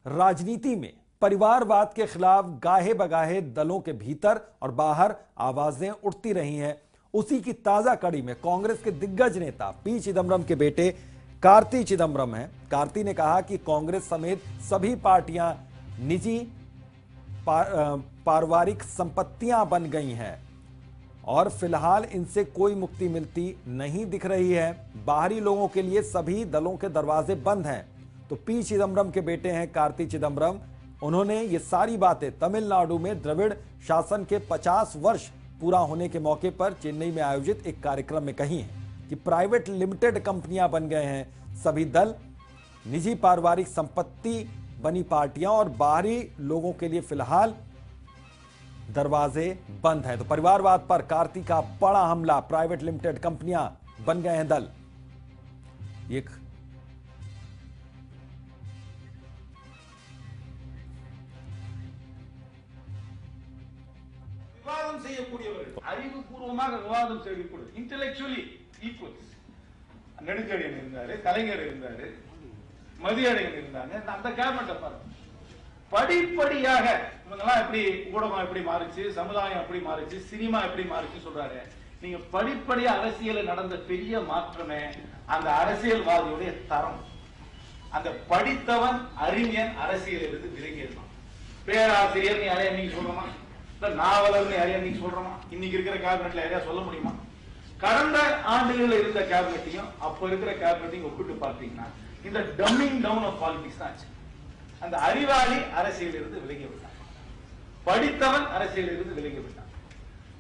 राजनीति में परिवारवाद के खिलाफ गाहे बगाहे दलों के भीतर और बाहर आवाजें उठती रही हैं। उसी की ताजा कड़ी में कांग्रेस के दिग्गज नेता पी चिदम्बरम के बेटे कार्ति चिदम्बरम हैं। कार्ति ने कहा कि कांग्रेस समेत सभी पार्टियां निजी पारिवारिक संपत्तियां बन गई हैं और फिलहाल इनसे कोई मुक्ति मिलती नहीं दिख रही है। बाहरी लोगों के लिए सभी दलों के दरवाजे बंद हैं। तो पी चिदम्बरम के बेटे हैं कार्ति चिदम्बरम। उन्होंने ये सारी बातें तमिलनाडु में द्रविड़ शासन के 50 वर्ष पूरा होने के मौके पर चेन्नई में आयोजित एक कार्यक्रम में कही हैं कि प्राइवेट लिमिटेड कंपनियां बन गए हैं सभी दल, निजी पारिवारिक संपत्ति बनी पार्टियां और बाहरी लोगों के लिए फिलहाल दरवाजे बंद हैं। तो परिवारवाद पर कार्ति का बड़ा हमला, प्राइवेट लिमिटेड कंपनियां बन गए हैं दल। एक விவாதம் செய்யக்கூடியவர்கள், அறிவுபூர்வமாக விவாதம் செய்யக்கூடிய இன்டெலெக்சுவலி ஈக்குவல்ஸ். நெடுஞ்செழியன் இருந்தாரு, கலைஞர் இருந்தாரு, மதியழகன் இருந்தாங்க. அந்த கேபினட்டை பாருங்க. படிப்படியாக இவங்கெல்லாம் எப்படி ஊடகம் எப்படி மாறிச்சு, சமுதாயம் எப்படி மாறிச்சு, சினிமா எப்படி மாறிச்சு சொல்றாரு. நீங்க படிப்படியா அரசியல் நடந்த பெரிய மாற்றமே அந்த அரசியல்வாதியுடைய தரம். அந்த படித்தவன் அறிஞன் அரசியல் இருந்து விலகியதுதான். பேராசிரியர் நீ யாரையா நீங்க சொல்றோமா, நாவலர் யாரையா நீங்க சொல்றோமா, இன்னைக்கு இருக்கிற கேபினெட்ல யாரையா சொல்ல முடியுமா? கடந்த ஆண்டுகளில் இருந்த கேபினெட்டையும் அப்ப இருக்கிற கேபினெட்டையும் ஒப்பிட்டு பார்த்தீங்கன்னா இந்த டம்மிங் டவுன் ஆஃப் பாலிடிக்ஸ் தான் ஆச்சு. அந்த அறிவாளி அரசியல் இருந்து விலகி விட்டான், படித்தவன் அரசியல் இருந்து விலகி விட்டான்,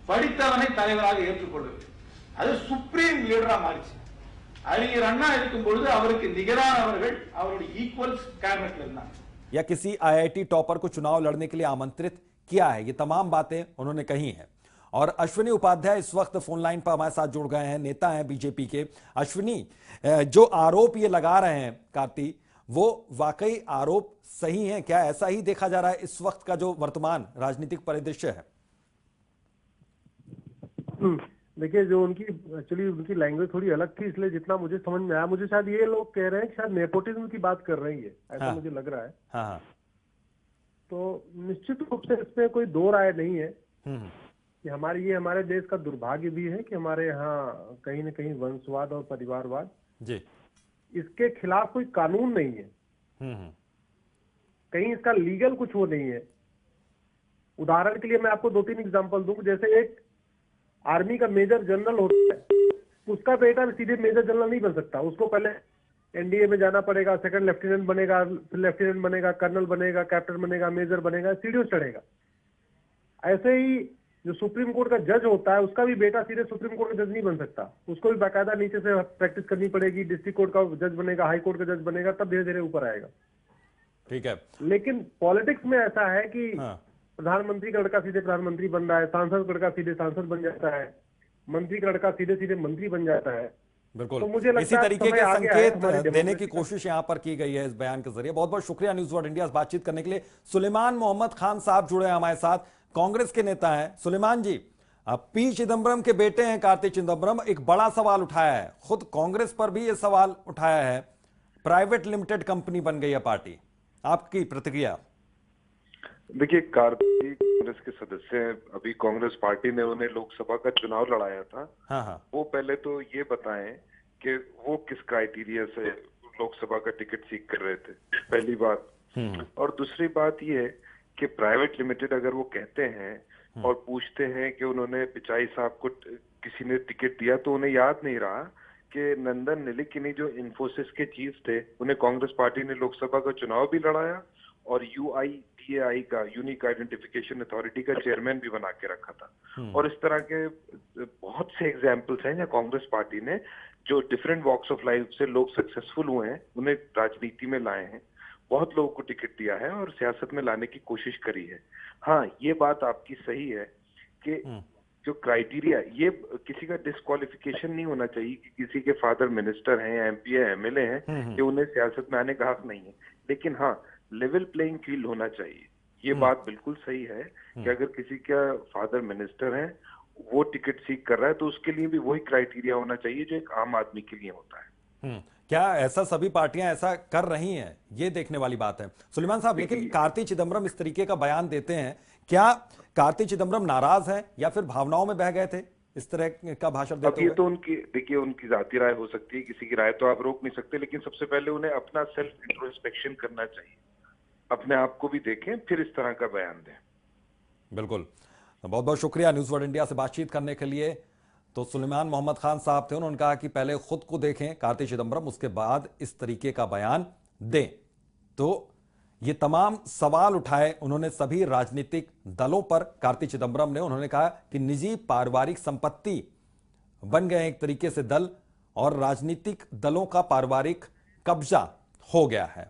படித்தவனை தலைவராக ஏற்றுக்கொள்ளவில்லை. அது சுப்ரீம் லீடரா மாறிச்சு. அறிஞர் அண்ணா இருக்கும் பொழுது அவருக்கு நிகரானவர்கள் அவருடைய ஈக்குவல்ஸ் कैबिनेट இருந்தாங்க. या किसी आईआईटी टॉपर को चुनाव लड़ने के लिए आमंत्रित किया है, ये तमाम बातें उन्होंने कही हैं। और अश्विनी उपाध्याय इस वक्त फोन लाइन पर हमारे साथ जुड़ गए हैं, नेता हैं बीजेपी के। अश्विनी, जो आरोप ये लगा रहे हैं कार्ति, वो वाकई आरोप सही है क्या? ऐसा ही देखा जा रहा है इस वक्त का जो वर्तमान राजनीतिक परिदृश्य है? देखिए, जो उनकी एक्चुअली उनकी लैंग्वेज थोड़ी अलग थी, इसलिए जितना मुझे समझ में आया, मुझे शायद ये लोग कह रहे हैं कि शायद नेपोटिज्म की बात कर रही है, ऐसा मुझे लग रहा है। हाँ। तो निश्चित रूप से इसमें कोई दो राय नहीं है कि हमारे देश का दुर्भाग्य भी है कि हमारे यहाँ कहीं न कहीं वंशवाद और परिवारवाद जी, इसके खिलाफ कोई कानून नहीं है, कहीं इसका लीगल कुछ वो नहीं है। उदाहरण के लिए मैं आपको 2-3 एग्जांपल दूं। जैसे एक आर्मी का मेजर जनरल होता है, उसका बेटा सीधे मेजर जनरल नहीं बन सकता, उसको पहले एनडीए में जाना पड़ेगा, सेकंड लेफ्टिनेंट बनेगा, फिर लेफ्टिनेंट बनेगा, कर्नल बनेगा, कैप्टन बनेगा, मेजर बनेगा, सीढ़ियों चढ़ेगा। ऐसे ही जो सुप्रीम कोर्ट का जज होता है, उसका भी बेटा सीधे सुप्रीम कोर्ट का जज नहीं बन सकता, उसको भी बाकायदा नीचे से प्रैक्टिस करनी पड़ेगी, डिस्ट्रिक्ट कोर्ट का जज बनेगा, हाई कोर्ट का जज बनेगा, तब धीरे धीरे ऊपर आएगा। ठीक है। लेकिन पॉलिटिक्स में ऐसा है कि प्रधानमंत्री का लड़का सीधे प्रधानमंत्री बन रहा है, सांसद का लड़का सीधे सांसद बन जाता है, मंत्री का लड़का सीधे सीधे मंत्री बन जाता है। बिल्कुल, तो मुझे इसी तरीके के संकेत देने की कोशिश यहां पर की गई है इस बयान के जरिए। बहुत बहुत शुक्रिया न्यूज वर्ल्ड इंडिया से बातचीत करने के लिए। सुलेमान मोहम्मद खान साहब जुड़े हैं हमारे साथ, कांग्रेस के नेता हैं। सुलेमान जी, पी चिदम्बरम के बेटे हैं कार्ति चिदम्बरम, एक बड़ा सवाल उठाया है, खुद कांग्रेस पर भी यह सवाल उठाया है, प्राइवेट लिमिटेड कंपनी बन गई है पार्टी, आपकी प्रतिक्रिया? देखिए, कार्ति कांग्रेस के सदस्य हैं। अभी कांग्रेस पार्टी ने उन्हें लोकसभा का चुनाव लड़ाया था। हाँ। वो पहले तो ये बताएं कि वो किस क्राइटेरिया से लोकसभा का टिकट सीख कर रहे थे, पहली बात। और दूसरी बात ये है कि प्राइवेट लिमिटेड अगर वो कहते हैं और पूछते हैं कि उन्होंने पिचाई साहब को किसी ने टिकट दिया, तो उन्हें याद नहीं रहा कि नंदन निलेकनी जो इन्फोसिस के चीफ थे, उन्हें कांग्रेस पार्टी ने लोकसभा का चुनाव भी लड़ाया और UIDAI का, यूनिक आइडेंटिफिकेशन अथॉरिटी का चेयरमैन भी बना के रखा था। और इस तरह के बहुत से एग्जाम्पल्स हैं जहाँ कांग्रेस पार्टी ने जो डिफरेंट वॉक्स ऑफ लाइफ से लोग सक्सेसफुल हुए हैं, उन्हें राजनीति में लाए हैं, बहुत लोगों को टिकट दिया है और सियासत में लाने की कोशिश करी है। हाँ, ये बात आपकी सही है कि जो क्राइटेरिया, ये किसी का डिस्क्वालिफिकेशन नहीं होना चाहिए कि किसी के फादर मिनिस्टर हैं या MP है, MLA हैं, कि उन्हें सियासत में आने का हक नहीं है। लेकिन हाँ, लेवल प्लेइंग फील्ड होना चाहिए। ये बात बिल्कुल सही है कि अगर किसी का फादर मिनिस्टर है, वो टिकट सीख कर रहा है, तो उसके लिए भी वही क्राइटेरिया होना चाहिए जो एक आम आदमी के लिए होता है। क्या ऐसा सभी पार्टियां ऐसा कर रही हैं, ये देखने वाली बात है सुलेमान साहब। लेकिन कार्ति चिदम्बरम इस तरीके का बयान देते हैं, क्या कार्ति चिदम्बरम नाराज हैं या फिर भावनाओं में बह गए थे इस तरह का भाषण अब देते ये हुए? तो उनकी, देखिए उनकी जाती राय हो सकती है, किसी की राय तो आप रोक नहीं सकते, लेकिन सबसे पहले उन्हें अपना सेल्फ इंट्रोस्पेक्शन करना चाहिए, अपने आप को भी देखें, फिर इस तरह का बयान दें। बिल्कुल, बहुत बहुत शुक्रिया न्यूज वर्ल्ड इंडिया से बातचीत करने के लिए। तो सुलेमान मोहम्मद खान साहब थे, उन्होंने कहा कि पहले खुद को देखें कार्ति चिदम्बरम, उसके बाद इस तरीके का बयान दें। तो ये तमाम सवाल उठाए उन्होंने सभी राजनीतिक दलों पर कार्ति चिदम्बरम ने। उन्होंने कहा कि निजी पारिवारिक संपत्ति बन गए एक तरीके से दल, और राजनीतिक दलों का पारिवारिक कब्जा हो गया है।